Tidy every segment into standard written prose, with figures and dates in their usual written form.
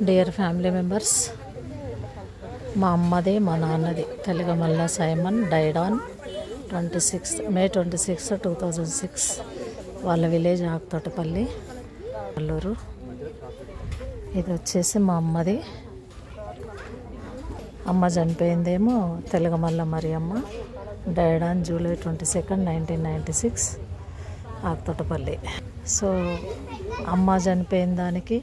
Dear family members, మా అమ్మది మా నాన్నది తెలుగమల్ల సైమన్ డైడ్ ఆన్ May 26, 2006. వాళ్ళ విలేజ్ ఆకుతోటపల్లి, అల్లూరు. ఇది వచ్చేసి మా అమ్మది. అమ్మ చనిపోయిందేమో Telugamalla Mariyamma, died on July 22, 1996, Akutotapalli. So అమ్మ చనిపోయిన దానికి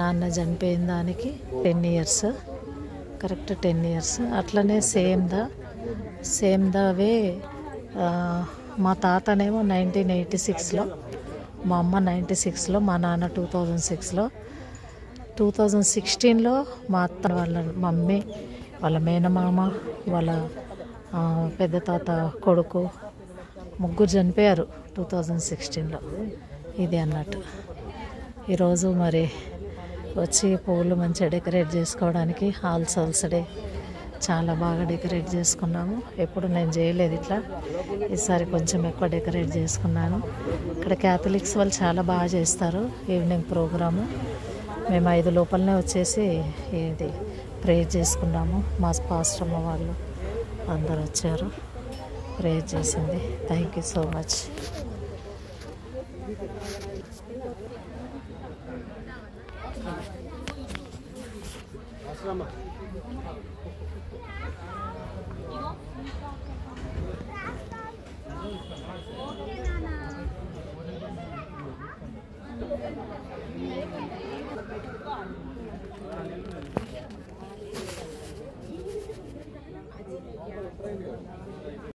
నాన్న చనిపోయిన దానికి 10 years, కరెక్ట్ 10 years. అట్లనే సేమ్ ద వే మా తాతనేమో 1986లో, మా అమ్మ 96లో, మా నాన్న 2006లో. 2016లో మా అత్త వాళ్ళ మమ్మీ, వాళ్ళ మేనమామ, వాళ్ళ పెద్ద తాత కొడుకు ముగ్గురు చనిపోయారు 2016లో. ఇది అన్నట్టు ఈరోజు మరి వచ్చి పువ్వులు మంచిగా డెకరేట్ చేసుకోవడానికి ఆల్ సోల్స్ డే చాలా బాగా డెకరేట్ చేసుకున్నాము. ఎప్పుడు నేను చేయలేదు ఇట్లా, ఈసారి కొంచెం ఎక్కువ డెకరేట్ చేసుకున్నాను. ఇక్కడ క్యాథలిక్స్ వాళ్ళు చాలా బాగా చేస్తారు ఈవినింగ్ ప్రోగ్రాము. మేము 5 లోపలనే వచ్చేసి ఇది ప్రేయర్ చేసుకున్నాము. మా పాస్టర్ వాళ్ళు అందరు వచ్చారు, ప్రేయర్ చేసింది. Thank you so much.